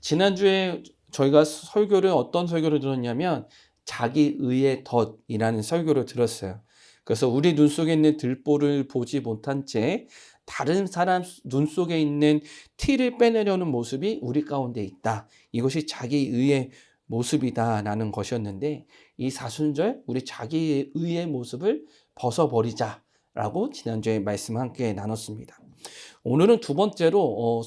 지난주에 저희가 설교를 어떤 설교를 들었냐면 자기의의 덫이라는 설교를 들었어요. 그래서 우리 눈 속에 있는 들보를 보지 못한 채 다른 사람 눈 속에 있는 티를 빼내려는 모습이 우리 가운데 있다. 이것이 자기의의 모습이다라는 것이었는데 이 사순절 우리 자기의의 모습을 벗어버리자라고 지난주에 말씀 함께 나눴습니다. 오늘은 두 번째로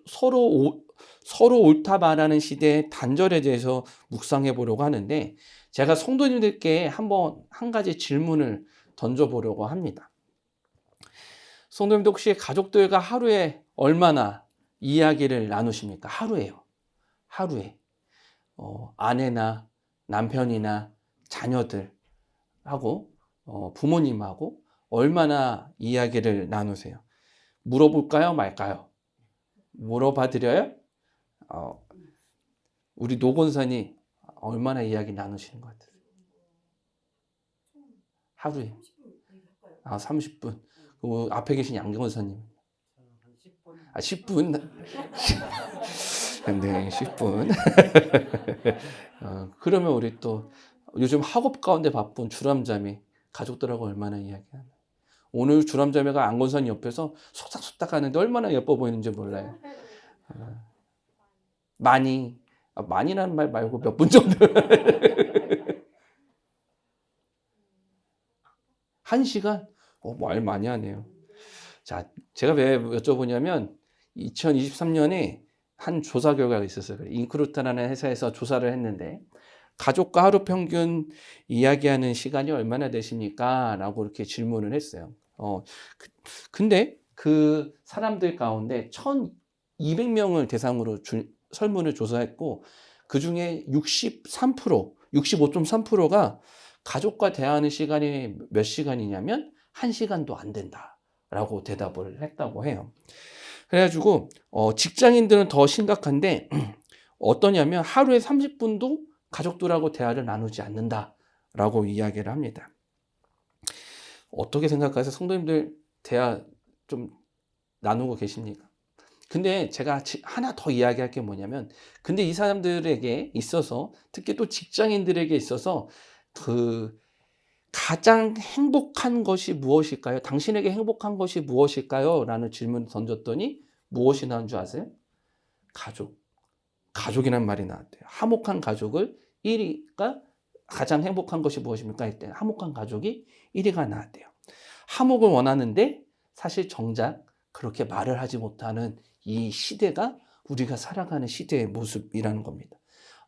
서로 옳다 말하는 시대의 단절에 대해서 묵상해 보려고 하는데 제가 성도님들께 한 가지 질문을 던져보려고 합니다. 성도님들 혹시 가족들과 하루에 얼마나 이야기를 나누십니까? 하루에. 아내나 남편이나 자녀들하고 부모님하고 얼마나 이야기를 나누세요? 물어볼까요? 말까요? 물어봐 드려요? 우리 노건사님 얼마나 이야기 나누시는 것 같아요? 하루에 30분. 그리고 앞에 계신 양경사님 10분. 네, 10분. 그러면 우리 또 요즘 학업 가운데 바쁜 주람자매 가족들하고 얼마나 이야기하나. 오늘 주람자매가 안건사님 옆에서 속닥속닥 하는데 얼마나 예뻐 보이는지 몰라요. 많이라는 말 말고 몇 분 정도. 1시간? 말 많이 하네요. 자, 제가 왜 여쭤보냐면 2023년에 한 조사 결과가 있었어요. 인크루트라는 회사에서 조사를 했는데 가족과 하루 평균 이야기하는 시간이 얼마나 되십니까? 라고 이렇게 질문을 했어요. 근데 그 사람들 가운데 1,200명을 대상으로 설문을 조사했고 그 중에 65.3%가 가족과 대화하는 시간이 몇 시간이냐면 1시간도 안 된다라고 대답을 했다고 해요. 그래가지고 직장인들은 더 심각한데 어떠냐면 하루에 30분도 가족들하고 대화를 나누지 않는다라고 이야기를 합니다. 어떻게 생각하세요? 성도님들 대화 좀 나누고 계십니까? 근데 제가 하나 더 이야기할 게 뭐냐면 근데 이 사람들에게 있어서 특히 또 직장인들에게 있어서 그 가장 행복한 것이 무엇일까요? 당신에게 행복한 것이 무엇일까요? 라는 질문을 던졌더니 무엇이 나온 줄 아세요? 가족이란 말이 나왔대요. 화목한 가족을 1위가 가장 행복한 것이 무엇입니까? 할 때 화목한 가족이 1위가 나왔대요. 화목을 원하는데 사실 정작 그렇게 말을 하지 못하는 이 시대가 우리가 살아가는 시대의 모습이라는 겁니다.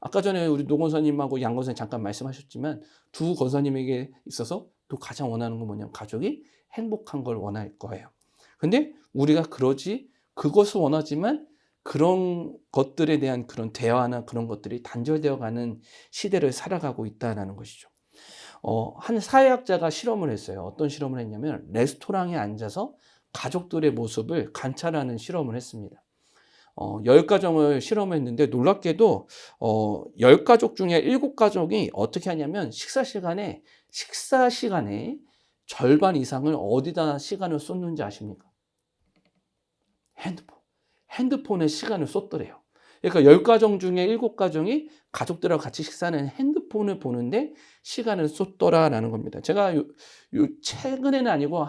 아까 전에 우리 노 권사님하고 양 권사님 잠깐 말씀하셨지만 두 권사님에게 있어서 또 가장 원하는 건 뭐냐면 가족이 행복한 걸 원할 거예요. 근데 우리가 그것을 원하지만 그런 것들에 대한 그런 대화나 그런 것들이 단절되어 가는 시대를 살아가고 있다는 것이죠. 한 사회학자가 실험을 했어요. 어떤 실험을 했냐면 레스토랑에 앉아서 가족들의 모습을 관찰하는 실험을 했습니다. 10가정을 실험했는데 놀랍게도 10가족 중에 7가족이 어떻게 하냐면 식사 시간에 절반 이상을 어디다 시간을 쏟는지 아십니까? 핸드폰에 시간을 쏟더래요. 그러니까 10가정 중에 7가정이 가족들하고 같이 식사하는 핸드폰을 보는데 시간을 쏟더라라는 겁니다. 제가 최근에는 아니고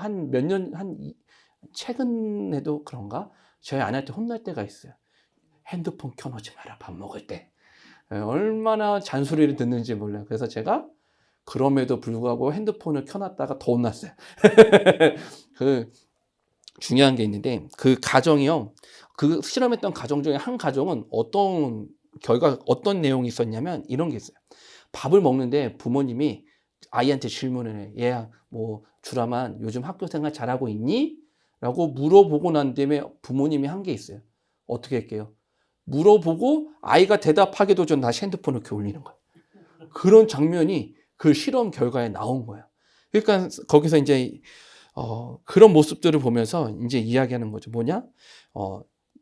최근에도 그런가? 저희 아내한테 혼날 때가 있어요. 핸드폰 켜놓지 마라, 밥 먹을 때. 얼마나 잔소리를 듣는지 몰라요. 그래서 제가 그럼에도 불구하고 핸드폰을 켜놨다가 더 혼났어요. 중요한 게 있는데 그 가정이요. 그 실험했던 가정 중에 한 가정은 어떤 내용이 있었냐면 이런 게 있어요. 밥을 먹는데 부모님이 아이한테 질문을 해. 얘야, 주람아, 요즘 학교 생활 잘하고 있니? 라고 물어보고 난 다음에 부모님이 한 게 있어요. 어떻게 할게요? 물어보고 아이가 대답하기도 전 다시 핸드폰을 이렇게 올리는 거예요. 그런 장면이 그 실험 결과에 나온 거예요. 그러니까 거기서 이제 그런 모습들을 보면서 이제 이야기하는 거죠. 뭐냐?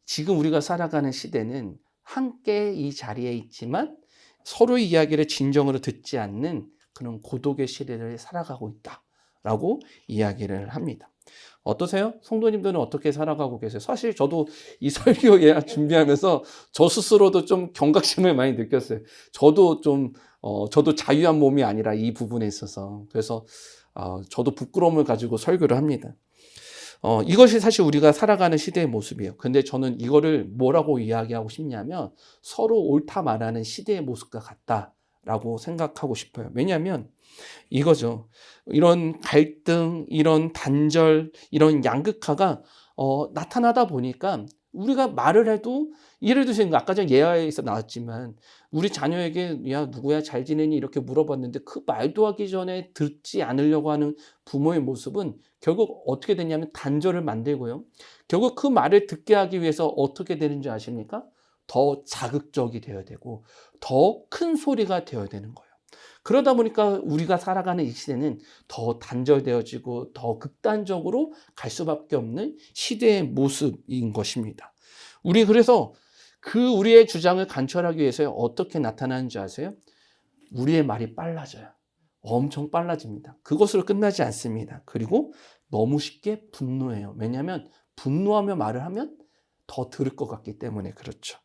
지금 우리가 살아가는 시대는 함께 이 자리에 있지만 서로의 이야기를 진정으로 듣지 않는 그런 고독의 시대를 살아가고 있다라고 이야기를 합니다. 어떠세요? 성도님들은 어떻게 살아가고 계세요? 사실 저도 이 설교 예약 준비하면서 저 스스로도 좀 경각심을 많이 느꼈어요. 저도 자유한 몸이 아니라 이 부분에 있어서. 그래서 저도 부끄러움을 가지고 설교를 합니다. 이것이 사실 우리가 살아가는 시대의 모습이에요. 근데 저는 이거를 뭐라고 이야기하고 싶냐면 서로 옳다 말하는 시대의 모습과 같다라고 생각하고 싶어요. 왜냐하면 이거죠. 이런 갈등, 이런 단절, 이런 양극화가 나타나다 보니까 우리가 말을 해도 예를 들어서 아까 전 예화에서 나왔지만 우리 자녀에게 야 누구야 잘 지내니 이렇게 물어봤는데 그 말도 하기 전에 듣지 않으려고 하는 부모의 모습은 결국 어떻게 되냐면 단절을 만들고요. 결국 그 말을 듣게 하기 위해서 어떻게 되는지 아십니까? 더 자극적이 되어야 되고 더 큰 소리가 되어야 되는 거예요. 그러다 보니까 우리가 살아가는 이 시대는 더 단절되어지고 더 극단적으로 갈 수밖에 없는 시대의 모습인 것입니다. 그래서 우리의 주장을 관철하기 위해서 어떻게 나타나는지 아세요? 우리의 말이 빨라져요. 엄청 빨라집니다. 그것으로 끝나지 않습니다. 그리고 너무 쉽게 분노해요. 왜냐하면 분노하며 말을 하면 더 들을 것 같기 때문에 그렇죠.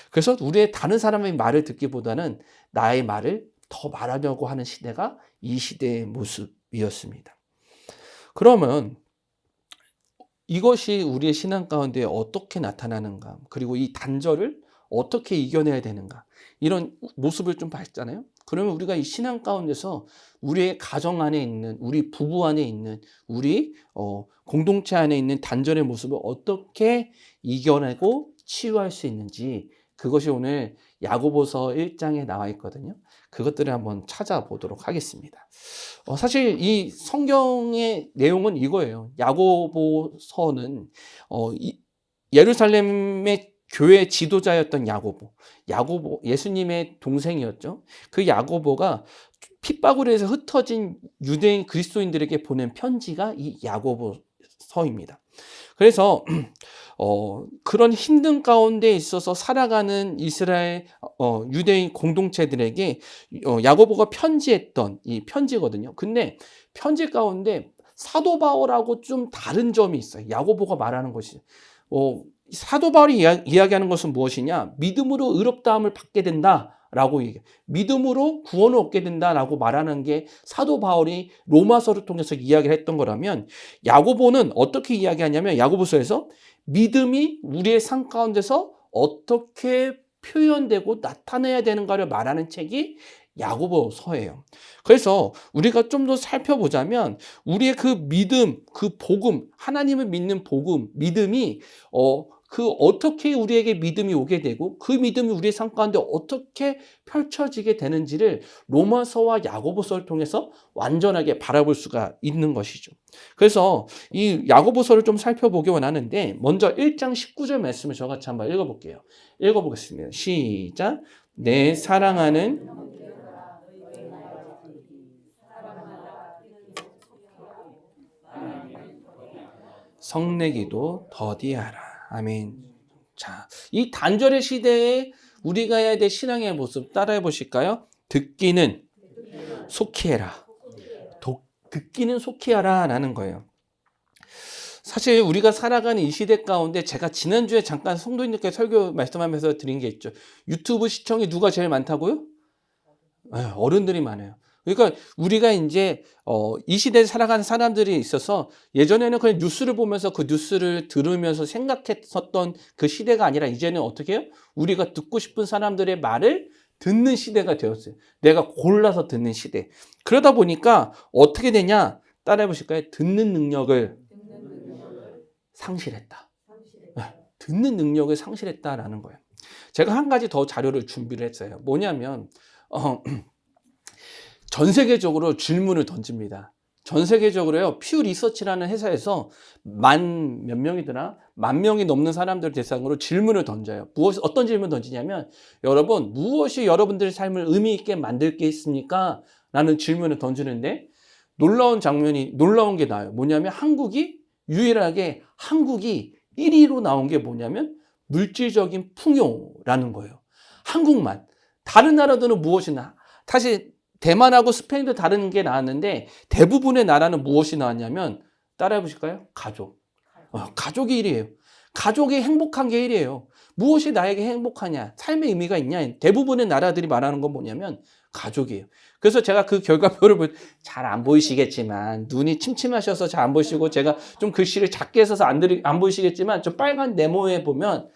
그래서 우리의 다른 사람의 말을 듣기보다는 나의 말을 더 말하려고 하는 시대가 이 시대의 모습이었습니다. 그러면 이것이 우리의 신앙 가운데 어떻게 나타나는가, 그리고 이 단절을 어떻게 이겨내야 되는가, 이런 모습을 좀 봤잖아요. 그러면 우리가 이 신앙 가운데서 우리의 가정 안에 있는, 우리 부부 안에 있는, 우리 공동체 안에 있는 단절의 모습을 어떻게 이겨내고 치유할 수 있는지, 그것이 오늘 야고보서 1장에 나와 있거든요. 그것들을 한번 찾아보도록 하겠습니다. 사실 이 성경의 내용은 이거예요. 야고보서는 예루살렘의 교회 지도자였던 야고보 예수님의 동생이었죠. 그 야고보가 핍박으로 흩어진 유대인 그리스도인들에게 보낸 편지가 이 야고보서입니다. 그래서 그런 힘든 가운데 있어서 살아가는 이스라엘 유대인 공동체들에게 야고보가 편지했던 이 편지거든요. 근데 편지 가운데 사도 바울하고 좀 다른 점이 있어요. 야고보가 말하는 것이 사도 바울이 이야기하는 것은 무엇이냐? 믿음으로 의롭다함을 받게 된다라고 얘기해요. 믿음으로 구원을 얻게 된다라고 말하는 게 사도 바울이 로마서를 통해서 이야기를 했던 거라면, 야고보는 어떻게 이야기하냐면 야고보서에서 믿음이 우리의 삶 가운데서 어떻게 표현되고 나타내야 되는가를 말하는 책이 야고보서예요. 그래서 우리가 좀 더 살펴보자면 우리의 그 믿음, 그 복음, 하나님을 믿는 복음, 믿음이 어떻게 우리에게 믿음이 오게 되고 그 믿음이 우리의 삶 가운데 어떻게 펼쳐지게 되는지를 로마서와 야고보서를 통해서 완전하게 바라볼 수가 있는 것이죠. 그래서 이 야고보서를 좀 살펴보기 원하는데 먼저 1장 19절 말씀을 저같이 한번 읽어볼게요. 읽어보겠습니다. 시작. 내 사랑하는 성내기도 더디하라. 아멘. 자, 이 단절의 시대에 우리가 해야 될 신앙의 모습 따라해 보실까요? 듣기는 속히 해라. 듣기는 속히 하라 라는 거예요. 사실 우리가 살아가는 이 시대 가운데 제가 지난주에 잠깐 성도님들께 설교 말씀하면서 드린 게 있죠. 유튜브 시청이 누가 제일 많다고요? 어른들이 많아요. 그러니까 우리가 이제 이 시대에 살아가는 사람들이 있어서 예전에는 그냥 뉴스를 보면서 그 뉴스를 들으면서 생각했었던 그 시대가 아니라 이제는 어떻게 해요? 우리가 듣고 싶은 사람들의 말을 듣는 시대가 되었어요. 내가 골라서 듣는 시대. 그러다 보니까 어떻게 되냐? 따라해 보실까요? 듣는 능력을 상실했다. 듣는 능력을 상실했다라는 거예요. 제가 한 가지 더 자료를 준비를 했어요. 뭐냐면 전 세계적으로 질문을 던집니다. 전 세계적으로요, 퓨 리서치라는 회사에서 만 명이 넘는 사람들 대상으로 질문을 던져요. 어떤 질문을 던지냐면, 여러분, 무엇이 여러분들의 삶을 의미 있게 만들겠습니까? 라는 질문을 던지는데, 놀라운 게 나와요. 뭐냐면, 유일하게 한국이 1위로 나온 게 뭐냐면, 물질적인 풍요라는 거예요. 한국만. 다른 나라들은 무엇이나, 사실 대만하고 스페인도 다른 게 나왔는데 대부분의 나라는 무엇이 나왔냐면 따라해 보실까요? 가족. 가족이 1이에요. 가족이 행복한 게 1이에요. 무엇이 나에게 행복하냐? 삶의 의미가 있냐? 대부분의 나라들이 말하는 건 뭐냐면 가족이에요. 그래서 제가 그 결과표를 잘 안 보이시겠지만, 눈이 침침하셔서 잘 안 보이시고, 제가 좀 글씨를 작게 써서 안 보이시겠지만, 저 빨간 네모에 보면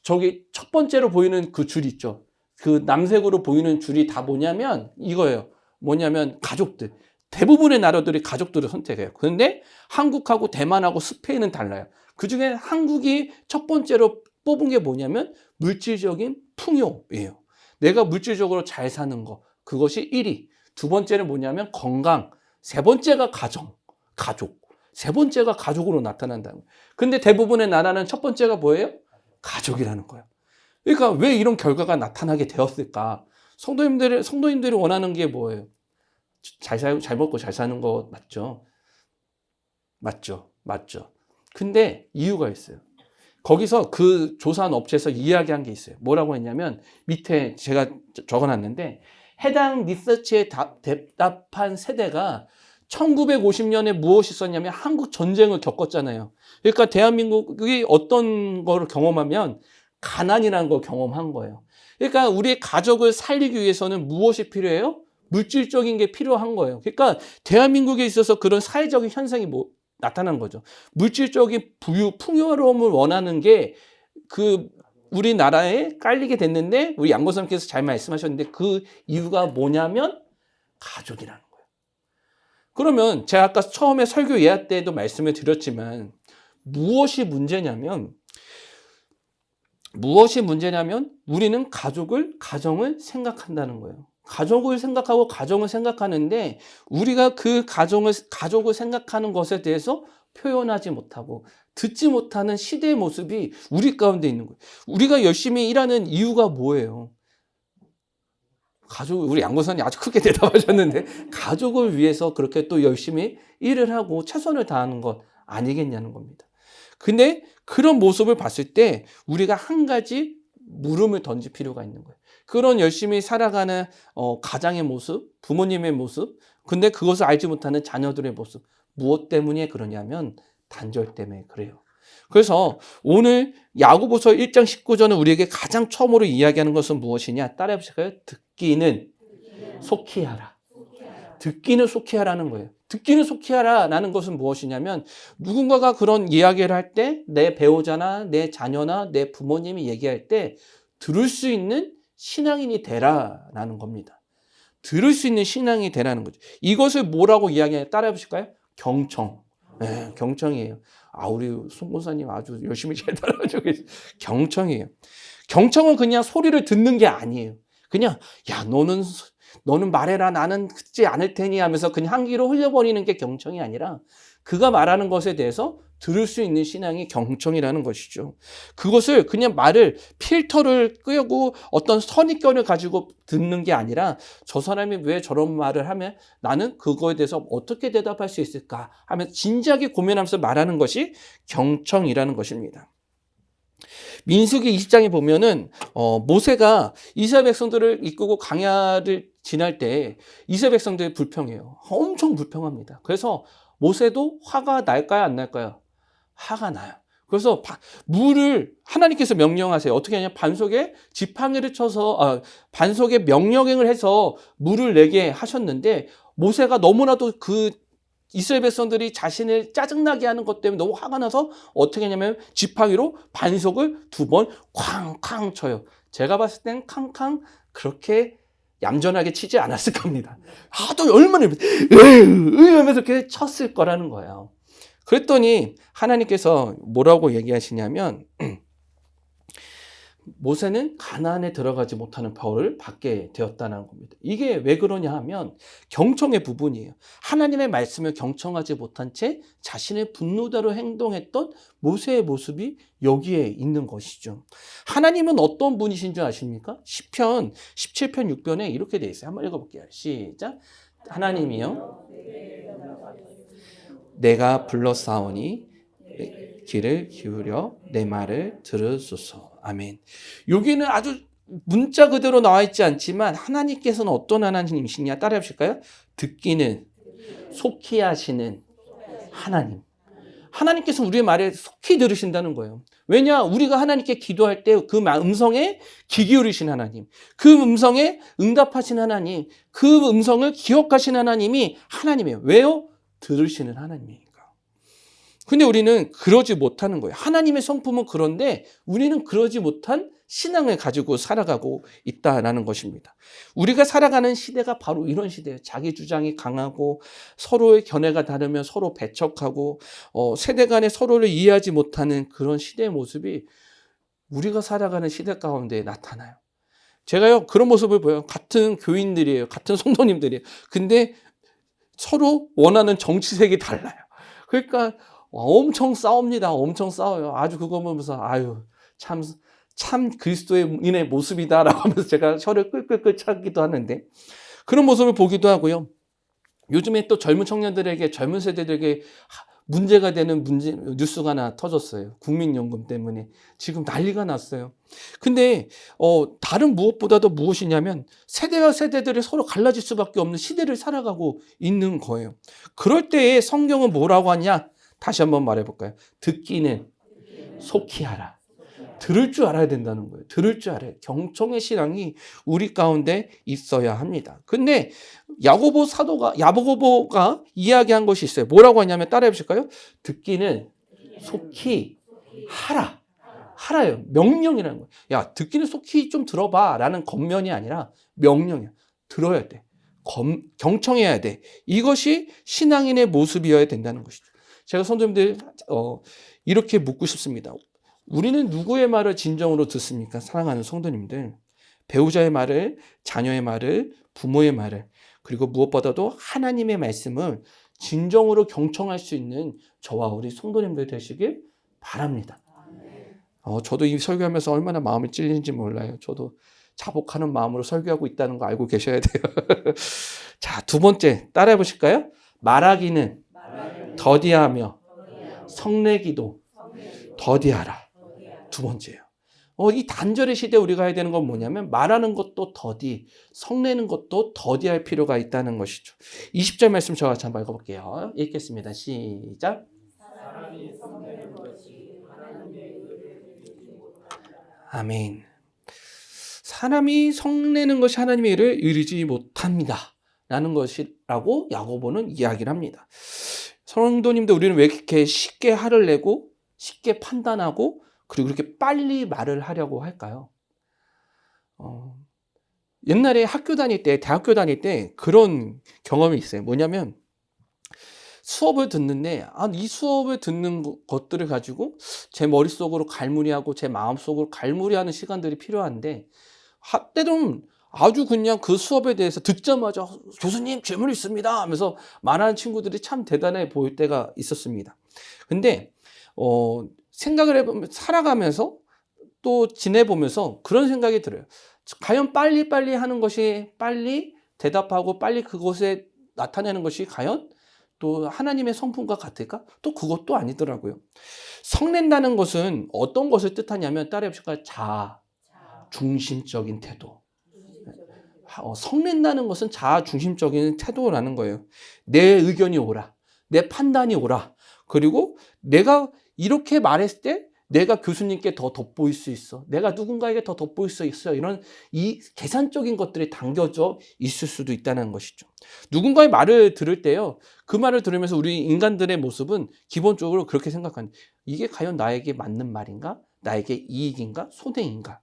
저기 첫 번째로 보이는 그 줄 있죠. 그 남색으로 보이는 줄이 다 뭐냐면 이거예요. 뭐냐면 가족들. 대부분의 나라들이 가족들을 선택해요. 그런데 한국하고 대만하고 스페인은 달라요. 그중에 한국이 첫 번째로 뽑은 게 뭐냐면 물질적인 풍요예요. 내가 물질적으로 잘 사는 거. 그것이 1위. 두 번째는 뭐냐면 건강. 세 번째가 가족. 세 번째가 가족으로 나타난다는 거예요. 근데 대부분의 나라는 첫 번째가 뭐예요? 가족이라는 거예요. 그러니까 왜 이런 결과가 나타나게 되었을까? 성도님들이 원하는 게 뭐예요? 잘 먹고 잘 사는 거 맞죠? 맞죠. 근데 이유가 있어요. 거기서 그 조사한 업체에서 이야기한 게 있어요. 뭐라고 했냐면 밑에 제가 적어놨는데 해당 리서치에 대답한 세대가 1950년에 무엇이 있었냐면 한국 전쟁을 겪었잖아요. 그러니까 대한민국이 어떤 거를 경험하면 가난이라는 걸 경험한 거예요. 그러니까 우리의 가족을 살리기 위해서는 무엇이 필요해요? 물질적인 게 필요한 거예요. 그러니까 대한민국에 있어서 그런 사회적인 현상이 나타난 거죠. 물질적인 풍요로움을 원하는 게 우리나라에 깔리게 됐는데 우리 양고선님께서 잘 말씀하셨는데 그 이유가 뭐냐면 가족이라는 거예요. 그러면 제가 아까 처음에 설교 예화 때도 말씀을 드렸지만 무엇이 문제냐면 우리는 가정을 생각한다는 거예요. 가족을 생각하고 가정을 생각하는데 우리가 그 가족을 생각하는 것에 대해서 표현하지 못하고 듣지 못하는 시대의 모습이 우리 가운데 있는 거예요. 우리가 열심히 일하는 이유가 뭐예요? 우리 양고선이 아주 크게 대답하셨는데 가족을 위해서 그렇게 또 열심히 일을 하고 최선을 다하는 것 아니겠냐는 겁니다. 근데 그런 모습을 봤을 때 우리가 한 가지 물음을 던질 필요가 있는 거예요. 그런 열심히 살아가는 가장의 모습, 부모님의 모습, 근데 그것을 알지 못하는 자녀들의 모습. 무엇 때문에 그러냐면 단절 때문에 그래요. 그래서 오늘 야고보서 1장 19절은 우리에게 가장 처음으로 이야기하는 것은 무엇이냐? 따라해 보실까요? 듣기는 속히 하라. 듣기는 속히 하라는 거예요. 듣기는 속히 하라라는 것은 무엇이냐면 누군가가 그런 이야기를 할 때 내 배우자나 내 자녀나 내 부모님이 얘기할 때 들을 수 있는 신앙인이 되라라는 겁니다. 들을 수 있는 신앙이 되라는 거죠. 이것을 뭐라고 이야기해요? 따라해 보실까요? 경청. 네, 경청이에요. 우리 송 권사님 아주 열심히 잘 따라가지고 계세요. 경청이에요. 경청은 그냥 소리를 듣는 게 아니에요. 그냥 너는 말해라 나는 듣지 않을 테니 하면서 그냥 한 귀로 흘려버리는 게 경청이 아니라 그가 말하는 것에 대해서 들을 수 있는 신앙이 경청이라는 것이죠. 그것을 그냥 말을 필터를 끄고 어떤 선입견을 가지고 듣는 게 아니라 저 사람이 왜 저런 말을 하면 나는 그거에 대해서 어떻게 대답할 수 있을까 하면서 진지하게 고민하면서 말하는 것이 경청이라는 것입니다. 민수기 20장에 보면은 모세가 이스라엘 백성들을 이끌고 광야를 지날 때 이스라엘 백성들이 불평해요. 엄청 불평합니다. 그래서 모세도 화가 날까요, 안 날까요? 화가 나요. 그래서 물을 하나님께서 명령하세요. 어떻게 하냐? 반석에 지팡이를 쳐서 반석에 명령행을 해서 물을 내게 하셨는데 모세가 너무나도 그 이스라엘 백성들이 자신을 짜증나게 하는 것 때문에 너무 화가 나서 어떻게 하냐면 지팡이로 반석을 2번 쾅쾅 쳐요. 제가 봤을 땐 쾅쾅 그렇게 얌전하게 치지 않았을 겁니다. 또 얼마나 하면서 이렇게 쳤을 거라는 거예요. 그랬더니 하나님께서 뭐라고 얘기하시냐면 모세는 가나안에 들어가지 못하는 벌을 받게 되었다는 겁니다. 이게 왜 그러냐 하면 경청의 부분이에요. 하나님의 말씀을 경청하지 못한 채 자신의 분노대로 행동했던 모세의 모습이 여기에 있는 것이죠. 하나님은 어떤 분이신 줄 아십니까? 시편 17편 6편에 이렇게 되어 있어요. 한번 읽어볼게요. 시작. 하나님이여 내가 불렀사오니 귀를 기울여 내 말을 들으소서. 아멘. 여기는 아주 문자 그대로 나와 있지 않지만 하나님께서는 어떤 하나님이시냐 따라해 보실까요? 듣기는 속히 하시는 하나님께서 우리의 말에 속히 들으신다는 거예요. 왜냐? 우리가 하나님께 기도할 때 그 음성에 귀 기울이신 하나님, 그 음성에 응답하신 하나님, 그 음성을 기억하신 하나님이 하나님이에요. 왜요? 들으시는 하나님이니까. 근데 우리는 그러지 못하는 거예요. 하나님의 성품은 그런데 우리는 그러지 못한 신앙을 가지고 살아가고 있다라는 것입니다. 우리가 살아가는 시대가 바로 이런 시대예요. 자기 주장이 강하고 서로의 견해가 다르면 서로 배척하고 세대 간에 서로를 이해하지 못하는 그런 시대의 모습이 우리가 살아가는 시대 가운데 나타나요. 제가요 그런 모습을 보여요. 같은 교인들이에요. 같은 성도님들이에요. 근데 서로 원하는 정치색이 달라요. 그러니까 엄청 싸웁니다. 엄청 싸워요. 아주 그거 보면서 아유 참 그리스도인의 모습이다라고 하면서 제가 혀를 끌끌끌 차기도 하는데 그런 모습을 보기도 하고요. 요즘에 또 젊은 청년들에게 젊은 세대들에게 문제가 되는 뉴스가 하나 터졌어요. 국민연금 때문에 지금 난리가 났어요. 근데 다른 무엇보다도 무엇이냐면 세대와 세대들이 서로 갈라질 수밖에 없는 시대를 살아가고 있는 거예요. 그럴 때에 성경은 뭐라고 하냐? 다시 한번 말해볼까요? 듣기는 속히 하라. 들을 줄 알아야 된다는 거예요. 들을 줄 알아요. 경청의 신앙이 우리 가운데 있어야 합니다. 근데 야고보가 이야기한 것이 있어요. 뭐라고 하냐면 따라해 보실까요? 듣기는 속히 하라. 하라요. 명령이라는 거예요. 야, 듣기는 속히 좀 들어봐. 라는 겉면이 아니라 명령이야. 들어야 돼. 경청해야 돼. 이것이 신앙인의 모습이어야 된다는 것이죠. 제가 성도님들 이렇게 묻고 싶습니다. 우리는 누구의 말을 진정으로 듣습니까? 사랑하는 성도님들. 배우자의 말을, 자녀의 말을, 부모의 말을, 그리고 무엇보다도 하나님의 말씀을 진정으로 경청할 수 있는 저와 우리 성도님들 되시길 바랍니다. 저도 이 설교하면서 얼마나 마음이 찔리는지 몰라요. 저도 자복하는 마음으로 설교하고 있다는 거 알고 계셔야 돼요. 자, 두 번째 따라해 보실까요? 말하기는 더디하며 성내기도 더디하라. 두 번째예요. 이 단절의 시대에 우리가 해야 되는 건 뭐냐면 말하는 것도 더디, 성내는 것도 더디할 필요가 있다는 것이죠. 20절 말씀 저와 같이 한번 읽어볼게요. 읽겠습니다. 시작. 아멘. 사람이 성내는 것이 하나님의 일을 이루지 못합니다. 라는 것이라고 야고보는 이야기를 합니다. 성도님들, 우리는 왜 이렇게 쉽게 화를 내고 쉽게 판단하고 그리고 그렇게 빨리 말을 하려고 할까요? 옛날에 대학교 다닐 때 그런 경험이 있어요. 뭐냐면 수업을 듣는데 이 수업을 듣는 것들을 가지고 제 머릿속으로 갈무리하고 제 마음속으로 갈무리하는 시간들이 필요한데 때로는 아주 그냥 그 수업에 대해서 듣자마자 교수님 질문 있습니다 하면서 말하는 친구들이 참 대단해 보일 때가 있었습니다. 근데 생각을 해보면 살아가면서 또 지내보면서 그런 생각이 들어요. 과연 빨리빨리 하는 것이 빨리 대답하고 빨리 그것에 나타내는 것이 과연 또 하나님의 성품과 같을까? 또 그것도 아니더라고요. 성낸다는 것은 어떤 것을 뜻하냐면 따라해 보실까요? 자아 중심적인 태도. 성낸다는 것은 자아 중심적인 태도라는 거예요. 내 의견이 옳아. 내 판단이 옳아. 그리고 내가 이렇게 말했을 때 내가 교수님께 더 돋보일 수 있어. 내가 누군가에게 더 돋보일 수 있어. 이런 이 계산적인 것들이 담겨져 있을 수도 있다는 것이죠. 누군가의 말을 들을 때요. 그 말을 들으면서 우리 인간들의 모습은 기본적으로 그렇게 생각하는 이게 과연 나에게 맞는 말인가? 나에게 이익인가? 손해인가?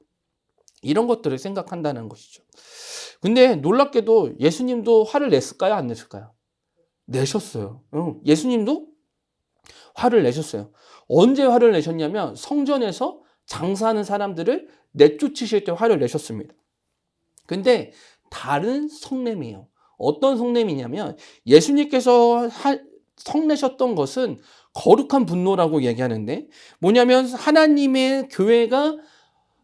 이런 것들을 생각한다는 것이죠. 근데 놀랍게도 예수님도 화를 냈을까요? 안 냈을까요? 내셨어요. 예수님도 화를 내셨어요. 언제 화를 내셨냐면 성전에서 장사하는 사람들을 내쫓으실 때 화를 내셨습니다. 근데 다른 성냄이에요. 어떤 성냄이냐면 예수님께서 성내셨던 것은 거룩한 분노라고 얘기하는데 뭐냐면 하나님의 교회가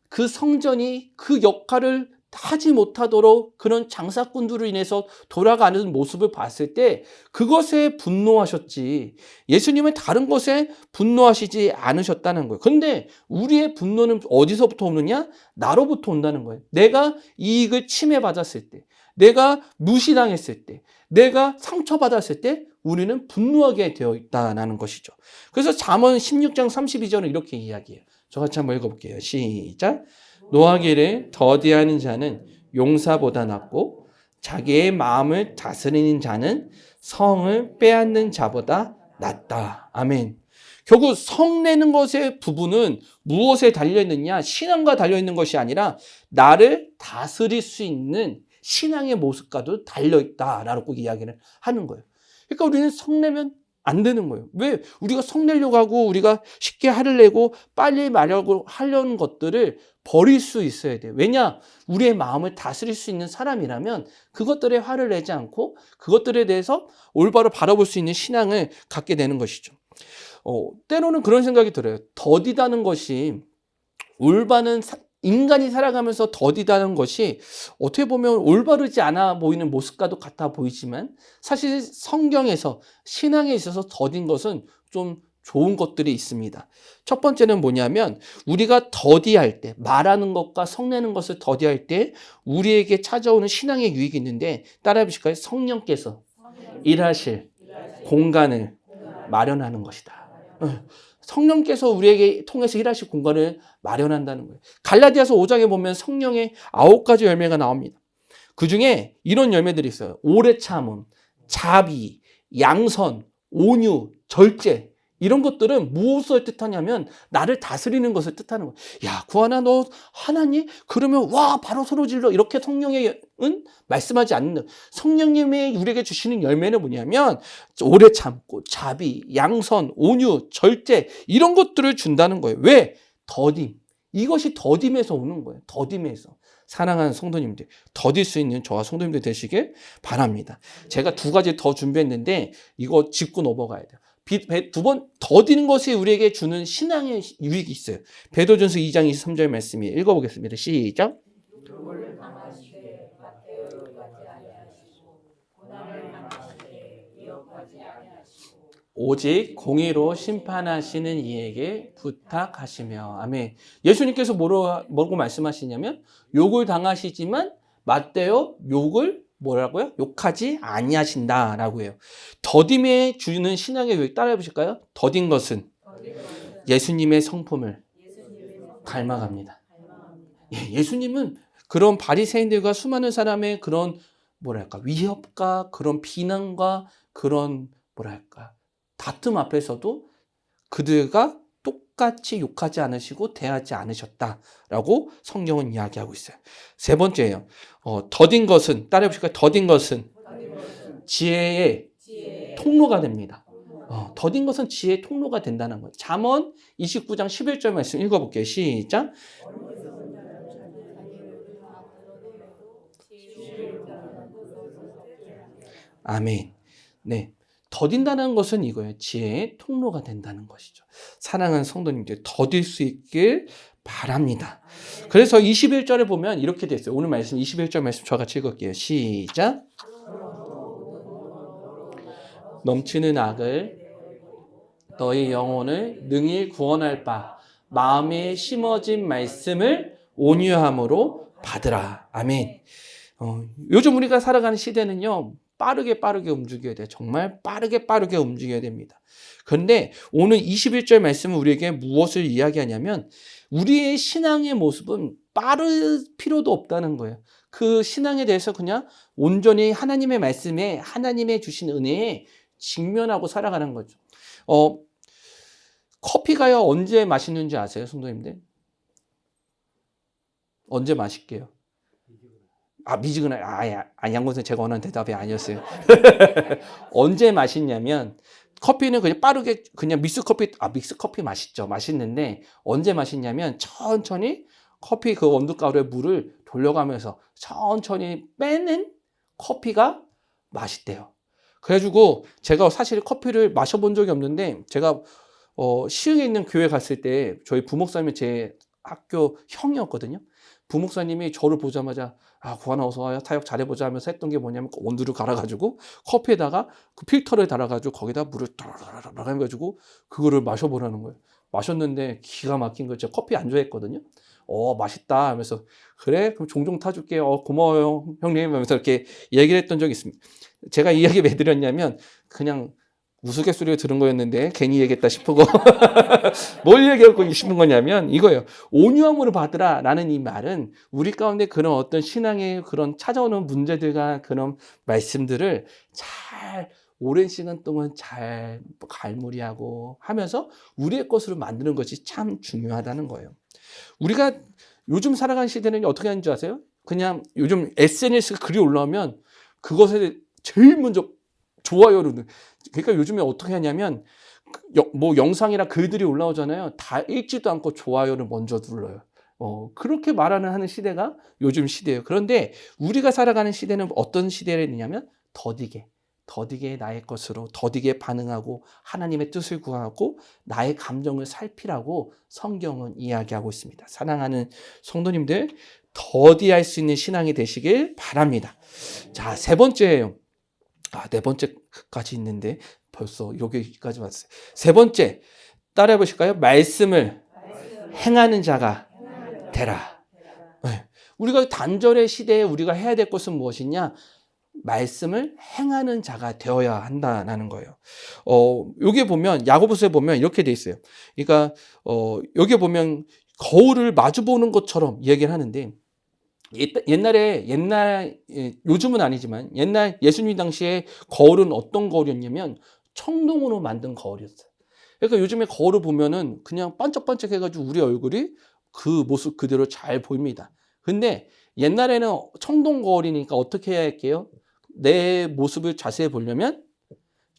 그 성전이 그 역할을 하지 못하도록 그런 장사꾼들로 인해서 돌아가는 모습을 봤을 때 그것에 분노하셨지 예수님은 다른 것에 분노하시지 않으셨다는 거예요. 그런데 우리의 분노는 어디서부터 오느냐? 나로부터 온다는 거예요. 내가 이익을 침해받았을 때, 내가 무시당했을 때, 내가 상처받았을 때 우리는 분노하게 되어 있다라는 것이죠. 그래서 잠언 16장 32절은 이렇게 이야기해요. 저같이 한번 읽어볼게요. 시작. 노하기를 더디하는 자는 용사보다 낫고 자기의 마음을 다스리는 자는 성을 빼앗는 자보다 낫다. 아멘. 결국 성내는 것의 부분은 무엇에 달려있느냐? 신앙과 달려있는 것이 아니라 나를 다스릴 수 있는 신앙의 모습과도 달려있다라고 이야기를 하는 거예요. 그러니까 우리는 성내면 안 되는 거예요. 왜? 우리가 성내려고 하고 우리가 쉽게 화를 내고 빨리 말하려고 하려는 것들을 버릴 수 있어야 돼요. 왜냐? 우리의 마음을 다스릴 수 있는 사람이라면 그것들에 화를 내지 않고 그것들에 대해서 올바로 바라볼 수 있는 신앙을 갖게 되는 것이죠. 때로는 그런 생각이 들어요. 더디다는 것이 올바른 인간이 살아가면서 더디다는 것이 어떻게 보면 올바르지 않아 보이는 모습과도 같아 보이지만 사실 성경에서 신앙에 있어서 더딘 것은 좀 좋은 것들이 있습니다. 첫 번째는 뭐냐면 우리가 더디할 때 말하는 것과 성내는 것을 더디할 때 우리에게 찾아오는 신앙의 유익이 있는데 따라해 보실까요? 성령께서 일하실 공간을 마련하는 것이다. 성령께서 우리에게 통해서 일하실 공간을 마련한다는 거예요. 갈라디아서 5장에 보면 성령의 9가지 열매가 나옵니다. 그중에 이런 열매들이 있어요. 오래 참음, 자비, 양선, 온유, 절제. 이런 것들은 무엇을 뜻하냐면 나를 다스리는 것을 뜻하는 거예요. 야, 구하나 너 하나니? 그러면 와 바로 소리 질러. 이렇게 성령은 말씀하지 않는다. 성령님이 우리에게 주시는 열매는 뭐냐면 오래 참고 자비, 양선, 온유, 절제 이런 것들을 준다는 거예요. 왜? 더딤. 이것이 더딤에서 오는 거예요. 더딤에서. 사랑하는 성도님들, 더딜 수 있는 저와 성도님들 되시길 바랍니다. 제가 2가지 더 준비했는데 이거 짚고 넘어가야 돼요. 두 번 더디는 것이 우리에게 주는 신앙의 유익이 있어요. 베드로전서 2장 23절 말씀이 읽어보겠습니다. 시작. 오직 공의로 심판하시는 이에게 부탁하시며. 아멘. 예수님께서 뭐라고 말씀하시냐면 욕을 당하시지만 맞대어 욕을 뭐라고요? 욕하지 아니하신다라고 해요. 더딤에 주는 신앙의 교육 따라해 보실까요? 더딘 것은 예수님의 성품을 닮아갑니다. 예수님은 그런 바리새인들과 수많은 사람의 그런 뭐랄까 위협과 그런 비난과 그런 뭐랄까 다툼 앞에서도 그들과 똑같이 욕하지 않으시고 대하지 않으셨다라고 성경은 이야기하고 있어요. 세 번째예요. 더딘 것은 따라해 보실까요? 더딘 것은 지혜의 통로가 됩니다. 더딘 것은 지혜의 통로가 된다는 거예요. 잠언 29장 11절 말씀 읽어볼게요. 시작. 아멘. 네. 더딘다는 것은 이거예요. 지혜의 통로가 된다는 것이죠. 사랑하는 성도님들, 더딜 수 있길 바랍니다. 그래서 21절에 보면 이렇게 돼 있어요. 오늘 말씀 21절 말씀 저같이 읽을게요. 시작. 넘치는 악을 너희 영혼을 능히 구원할 바 마음에 심어진 말씀을 온유함으로 받으라. 아멘. 요즘 우리가 살아가는 시대는요. 빠르게 움직여야 돼요. 정말 빠르게 움직여야 됩니다. 그런데 오늘 21절 말씀은 우리에게 무엇을 이야기하냐면 우리의 신앙의 모습은 빠를 필요도 없다는 거예요. 그 신앙에 대해서 그냥 온전히 하나님의 말씀에 하나님의 주신 은혜에 직면하고 살아가는 거죠. 커피가요 언제 맛있는지 아세요, 성도님들? 언제 마실게요? 미지근해. 양고선 제가 원하는 대답이 아니었어요. 언제 마시냐면 커피는 그냥 빠르게 그냥 믹스커피 맛있죠. 맛있는데 언제 마시냐면 천천히 커피 그 원두가루에 물을 돌려가면서 천천히 빼는 커피가 맛있대요. 그래가지고 제가 사실 커피를 마셔본 적이 없는데 제가 시흥에 있는 교회 갔을 때 저희 부목사님이 제 학교 형이었거든요. 부목사님이 저를 보자마자 고아나 어서 와요. 타역 잘해보자 하면서 했던 게 뭐냐면 원두를 갈아가지고 커피에다가 그 필터를 달아가지고 거기다 물을 따라라라 해가지고 그거를 마셔보라는 거예요. 마셨는데 기가 막힌 거예요. 제가 커피 안 좋아했거든요. 맛있다 하면서 그래? 그럼 종종 타줄게요. 고마워요 형님 하면서 이렇게 얘기를 했던 적이 있습니다. 제가 이 이야기 왜 드렸냐면 그냥 우스갯소리를 들은 거였는데 괜히 얘기했다 싶고 뭘 얘기하고 싶은 거냐면 이거예요. 온유함으로 받으라 라는 이 말은 우리 가운데 그런 어떤 신앙의 그런 찾아오는 문제들과 그런 말씀들을 잘 오랜 시간 동안 잘 갈무리하고 하면서 우리의 것으로 만드는 것이 참 중요하다는 거예요. 우리가 요즘 살아가는 시대는 어떻게 하는 줄 아세요? 그냥 요즘 SNS가 글이 올라오면 그것에 제일 먼저 좋아요를. 그러니까 요즘에 어떻게 하냐면 뭐 영상이나 글들이 올라오잖아요. 다 읽지도 않고 좋아요를 먼저 눌러요. 그렇게 하는 시대가 요즘 시대예요. 그런데 우리가 살아가는 시대는 어떤 시대냐면 더디게 나의 것으로 더디게 반응하고 하나님의 뜻을 구하고 나의 감정을 살피라고 성경은 이야기하고 있습니다. 사랑하는 성도님들, 더디할 수 있는 신앙이 되시길 바랍니다. 자, 세 번째예요. 네 번째까지 있는데 벌써 여기까지 왔어요. 세 번째, 따라해 보실까요? 말씀을 행하는 자가 되라. 네. 우리가 단절의 시대에 우리가 해야 될 것은 무엇이냐? 말씀을 행하는 자가 되어야 한다는 거예요. 여기 보면 야고보서에 보면 이렇게 돼 있어요. 그러니까 여기 보면 거울을 마주 보는 것처럼 얘기를 하는데 요즘은 아니지만 옛날 예수님 당시에 거울은 어떤 거울이었냐면 청동으로 만든 거울이었어요. 그러니까 요즘에 거울을 보면은 그냥 반짝반짝 해가지고 우리 얼굴이 그 모습 그대로 잘 보입니다. 근데 옛날에는 청동 거울이니까 어떻게 해야 할게요? 내 모습을 자세히 보려면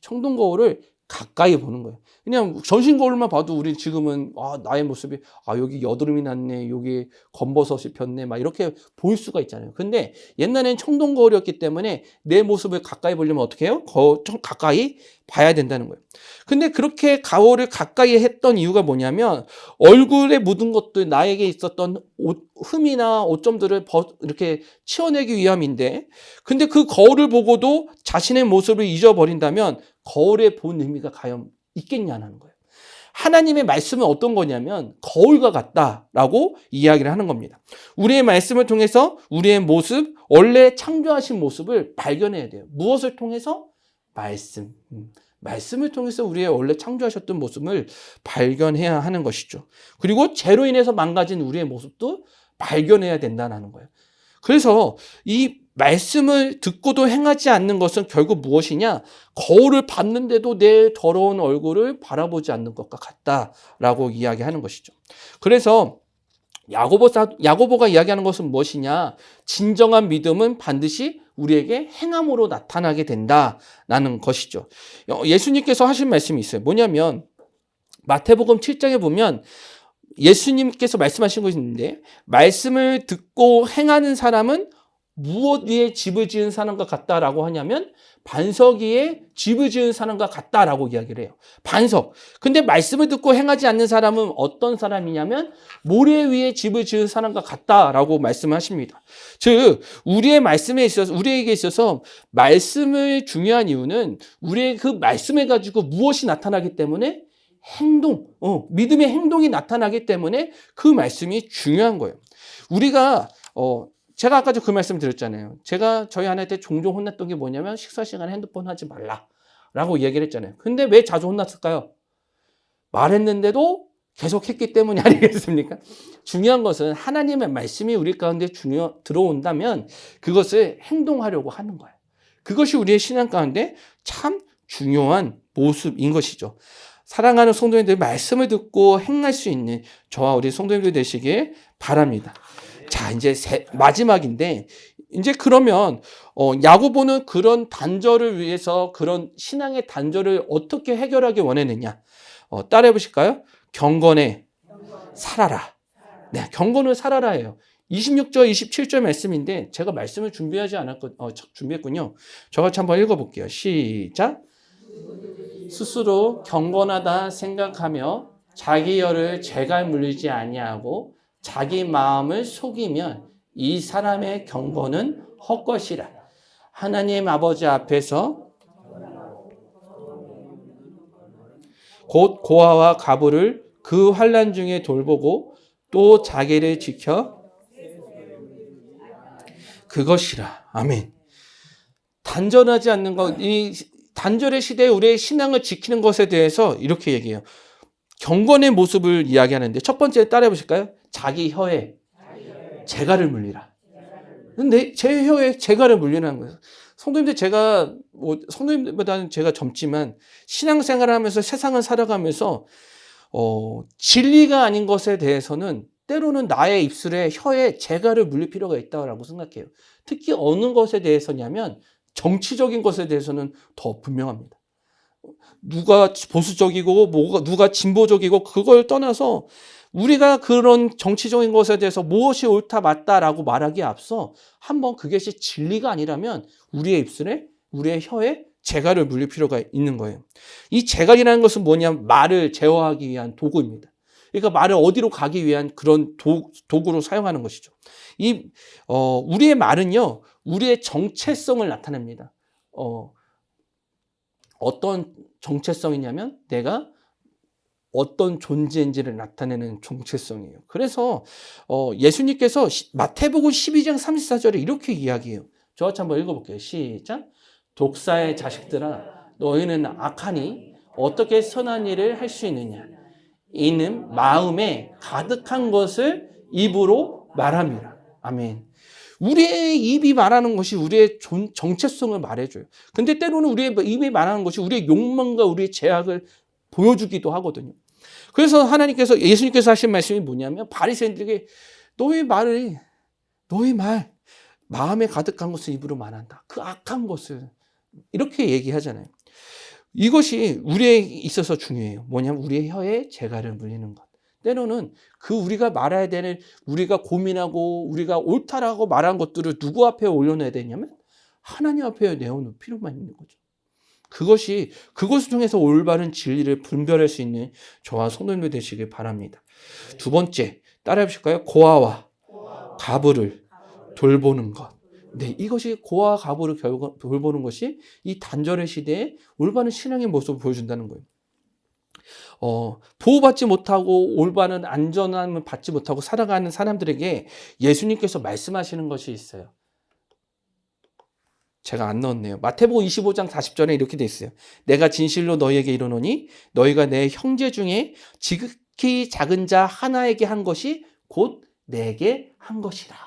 청동 거울을 가까이 보는 거예요. 그냥 전신 거울만 봐도 우리 지금은 나의 모습이 여기 여드름이 났네, 여기 검버섯이 폈네, 막 이렇게 보일 수가 있잖아요. 근데 옛날에는 청동 거울이었기 때문에 내 모습을 가까이 보려면 어떻게 해요? 가까이 봐야 된다는 거예요. 근데 그렇게 거울을 가까이 했던 이유가 뭐냐면 얼굴에 묻은 것들, 나에게 있었던 흠이나 오점들을 이렇게 치워내기 위함인데, 근데 그 거울을 보고도 자신의 모습을 잊어버린다면 거울에 본 의미가 과연 있겠냐는 거예요. 하나님의 말씀은 어떤 거냐면 거울과 같다라고 이야기를 하는 겁니다. 우리의 말씀을 통해서 우리의 모습, 원래 창조하신 모습을 발견해야 돼요. 무엇을 통해서? 말씀을 통해서 우리의 원래 창조하셨던 모습을 발견해야 하는 것이죠. 그리고 죄로 인해서 망가진 우리의 모습도 발견해야 된다는 거예요. 그래서 이 말씀을 듣고도 행하지 않는 것은 결국 무엇이냐? 거울을 봤는데도 내 더러운 얼굴을 바라보지 않는 것과 같다라고 이야기하는 것이죠. 그래서 야고보가 이야기하는 것은 무엇이냐? 진정한 믿음은 반드시 우리에게 행함으로 나타나게 된다라는 것이죠. 예수님께서 하신 말씀이 있어요. 뭐냐면 마태복음 7장에 보면 예수님께서 말씀하신 것이 있는데, 말씀을 듣고 행하는 사람은 무엇 위에 집을 지은 사람과 같다라고 하냐면 반석 위에 집을 지은 사람과 같다라고 이야기를 해요. 반석. 근데 말씀을 듣고 행하지 않는 사람은 어떤 사람이냐면 모래 위에 집을 지은 사람과 같다라고 말씀하십니다. 즉 우리에게 있어서 말씀을 중요한 이유는 우리의 그 말씀을 가지고 무엇이 나타나기 때문에 믿음의 행동이 나타나기 때문에 그 말씀이 중요한 거예요. 우리가 제가 아까도 그 말씀 드렸잖아요. 제가 저희 아내한테 종종 혼났던 게 뭐냐면 식사 시간에 핸드폰 하지 말라라고 얘기를 했잖아요. 근데 왜 자주 혼났을까요? 말했는데도 계속 했기 때문이 아니겠습니까? 중요한 것은 하나님의 말씀이 우리 가운데 들어온다면 그것을 행동하려고 하는 거예요. 그것이 우리의 신앙 가운데 참 중요한 모습인 것이죠. 사랑하는 성도님들, 말씀을 듣고 행할 수 있는 저와 우리 성도님들 되시길 바랍니다. 자, 이제 마지막인데, 이제 그러면 야고보는 그런 단절을 위해서 그런 신앙의 단절을 어떻게 해결하기 원했느냐? 따라해 보실까요? 경건에 살아라. 네, 경건을 살아라예요. 26절, 27절 말씀인데 제가 말씀을 준비했군요. 저같이 한번 읽어볼게요. 시작. 스스로 경건하다 생각하며 자기 열을 재갈 물리지 아니하고 자기 마음을 속이면 이 사람의 경고는 헛것이라. 하나님 아버지 앞에서 곧 고아와 가부를 그 환난 중에 돌보고 또 자기를 지켜 그것이라. 아멘. 단절하지 않는 것, 이 단절의 시대에 우리의 신앙을 지키는 것에 대해서 이렇게 얘기해요. 경건의 모습을 이야기하는데 첫 번째 따라해 보실까요? 자기 혀에 재갈을 물리라. 근데 제 혀에 재갈을 물리라는 거예요. 성도님들, 제가 성도님들보다는 제가 젊지만 신앙생활을 하면서 세상을 살아가면서 진리가 아닌 것에 대해서는 때로는 나의 입술에 혀에 재갈을 물릴 필요가 있다고 생각해요. 특히 어느 것에 대해서냐면 정치적인 것에 대해서는 더 분명합니다. 누가 보수적이고 누가 진보적이고 그걸 떠나서 우리가 그런 정치적인 것에 대해서 무엇이 옳다 맞다라고 말하기에 앞서 한번 그것이 진리가 아니라면 우리의 입술에 우리의 혀에 재갈을 물릴 필요가 있는 거예요. 이 재갈이라는 것은 뭐냐면 말을 제어하기 위한 도구입니다. 그러니까 말을 어디로 가기 위한 그런 도구로 사용하는 것이죠. 우리의 말은요, 우리의 정체성을 나타냅니다. 어떤 정체성이냐면 내가 어떤 존재인지를 나타내는 정체성이에요. 그래서 예수님께서 마태복음 12장 34절에 이렇게 이야기해요. 저같이 한번 읽어볼게요. 시작. 독사의 자식들아, 너희는 악하니 어떻게 선한 일을 할 수 있느냐. 이는 마음에 가득한 것을 입으로 말함이라. 아멘. 우리의 입이 말하는 것이 우리의 정체성을 말해줘요. 근데 때로는 우리의 입이 말하는 것이 우리의 욕망과 우리의 죄악을 보여주기도 하거든요. 그래서 예수님께서 하신 말씀이 뭐냐면 바리새인들에게 너희 말, 마음에 가득한 것을 입으로 말한다. 그 악한 것을. 이렇게 얘기하잖아요. 이것이 우리에 있어서 중요해요. 뭐냐면 우리의 혀에 재갈을 물리는 것. 때로는 우리가 말해야 되는, 우리가 고민하고 우리가 옳다라고 말한 것들을 누구 앞에 올려놔야 되냐면 하나님 앞에 내어놓을 필요만 있는 거죠. 그것을 통해서 올바른 진리를 분별할 수 있는 저와 성도님들 되시길 바랍니다. 두 번째, 따라해 보실까요? 고아와 가부를 돌보는 것. 네, 이것이 고아와 가부를 돌보는 것이 이 단절의 시대에 올바른 신앙의 모습을 보여준다는 거예요. 보호받지 못하고 올바른 안전함을 받지 못하고 살아가는 사람들에게 예수님께서 말씀하시는 것이 있어요. 제가 안 넣었네요. 마태복음 25장 40절에 이렇게 돼 있어요. 내가 진실로 너희에게 이르노니 너희가 내 형제 중에 지극히 작은 자 하나에게 한 것이 곧 내게 한 것이라.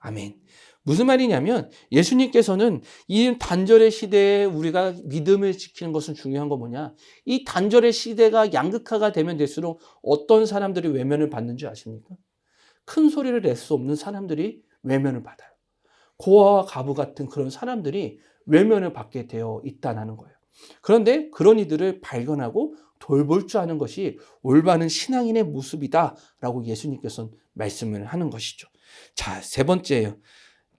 아멘. 무슨 말이냐면 예수님께서는 이 단절의 시대에 우리가 믿음을 지키는 것은 중요한 거 뭐냐? 이 단절의 시대가 양극화가 되면 될수록 어떤 사람들이 외면을 받는지 아십니까? 큰 소리를 낼 수 없는 사람들이 외면을 받아요. 고아와 가부 같은 그런 사람들이 외면을 받게 되어 있다는 거예요. 그런데 그런 이들을 발견하고 돌볼 줄 아는 것이 올바른 신앙인의 모습이다라고 예수님께서는 말씀을 하는 것이죠. 자, 세 번째예요.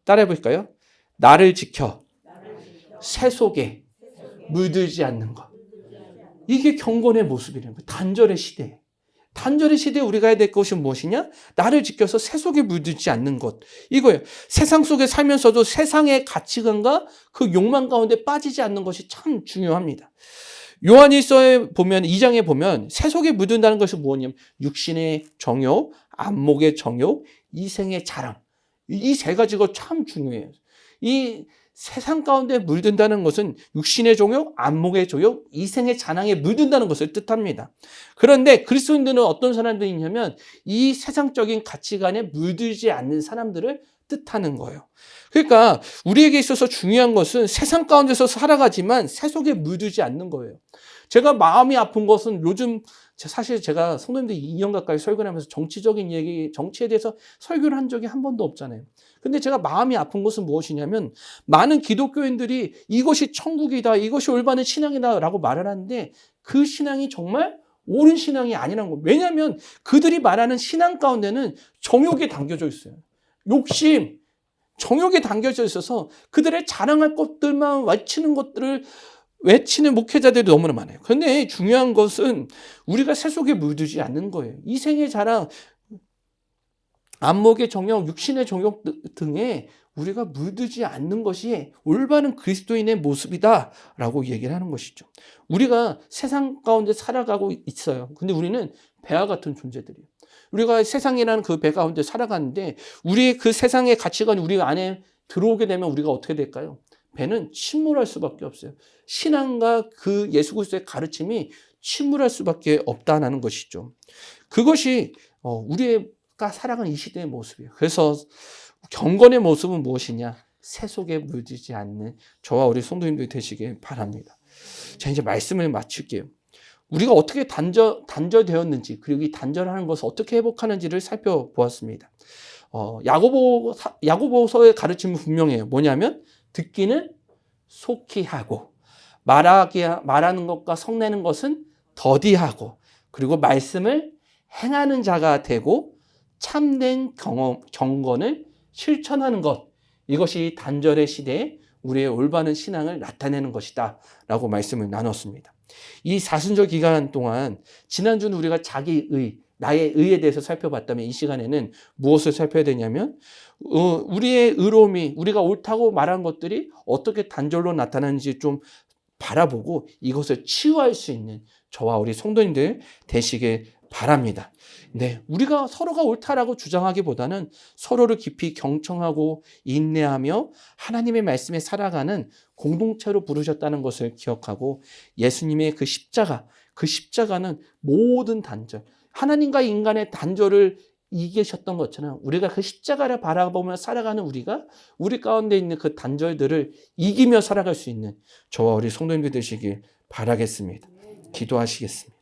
따라해 볼까요? 나를 지켜 새 속에 물들지 않는 것. 이게 경건의 모습이라는 거예요. 단절의 시대에. 단절의 시대에 우리가 해야 될 것이 무엇이냐? 나를 지켜서 새 속에 물들지 않는 것. 이거예요. 세상 속에 살면서도 세상의 가치관과 그 욕망 가운데 빠지지 않는 것이 참 중요합니다. 요한일서에 보면 2장에 보면 새 속에 묻는다는 것이 무엇이냐면 육신의 정욕, 안목의 정욕, 이생의 자랑. 이 세 가지가 참 중요해요. 이 세상 가운데 물든다는 것은 육신의 정욕, 안목의 정욕, 이생의 자랑에 물든다는 것을 뜻합니다. 그런데 그리스도인들은 어떤 사람들이냐면 이 세상적인 가치관에 물들지 않는 사람들을 뜻하는 거예요. 그러니까 우리에게 있어서 중요한 것은 세상 가운데서 살아가지만 새 속에 물들지 않는 거예요. 제가 마음이 아픈 것은 요즘 사실 제가 성도님들 2년 가까이 설교를 하면서 정치적인 얘기, 정치에 대해서 설교를 한 적이 한 번도 없잖아요. 근데 제가 마음이 아픈 것은 무엇이냐면 많은 기독교인들이 이것이 천국이다, 이것이 올바른 신앙이다 라고 말을 하는데 그 신앙이 정말 옳은 신앙이 아니라는 거예요. 왜냐하면 그들이 말하는 신앙 가운데는 정욕에 담겨져 있어요. 욕심, 정욕에 담겨져 있어서 그들의 자랑할 것들만 외치는 목회자들이 너무나 많아요. 그런데 중요한 것은 우리가 새 속에 물들지 않는 거예요. 이생의 자랑, 안목의 정욕, 육신의 정욕 등에 우리가 물들지 않는 것이 올바른 그리스도인의 모습이다라고 얘기를 하는 것이죠. 우리가 세상 가운데 살아가고 있어요. 근데 우리는 배와 같은 존재들이에요. 우리가 세상이라는 그 배 가운데 살아가는데 우리의 그 세상의 가치관이 우리 안에 들어오게 되면 우리가 어떻게 될까요? 배는 침몰할 수밖에 없어요. 신앙과 그 예수 그리스도의 가르침이 침몰할 수밖에 없다는 것이죠. 그것이 우리가 살아가는 이 시대의 모습이에요. 그래서 경건의 모습은 무엇이냐? 새 속에 물들지 않는 저와 우리 성도님들이 되시길 바랍니다. 자, 이제 말씀을 마칠게요. 우리가 어떻게 단절되었는지, 그리고 이 단절하는 것을 어떻게 회복하는지를 살펴보았습니다. 야고보서의 가르침은 분명해요. 뭐냐면 듣기는 속히 하고, 말하는 것과 성내는 것은 더디하고, 그리고 말씀을 행하는 자가 되고 참된 경건을 실천하는 것, 이것이 단절의 시대에 우리의 올바른 신앙을 나타내는 것이다 라고 말씀을 나눴습니다. 이 사순절 기간 동안 지난주는 우리가 나의 의에 대해서 살펴봤다면 이 시간에는 무엇을 살펴야 되냐면 우리의 의로움이, 우리가 옳다고 말한 것들이 어떻게 단절로 나타나는지 좀 바라보고 이것을 치유할 수 있는 저와 우리 성도님들 되시길 바랍니다. 네, 우리가 서로가 옳다라고 주장하기보다는 서로를 깊이 경청하고 인내하며 하나님의 말씀에 살아가는 공동체로 부르셨다는 것을 기억하고 예수님의 그 십자가는 모든 단절, 하나님과 인간의 단절을 이기셨던 것처럼 우리가 그 십자가를 바라보며 살아가는 우리가 우리 가운데 있는 그 단절들을 이기며 살아갈 수 있는 저와 우리 성도님들 되시길 바라겠습니다. 기도하시겠습니다.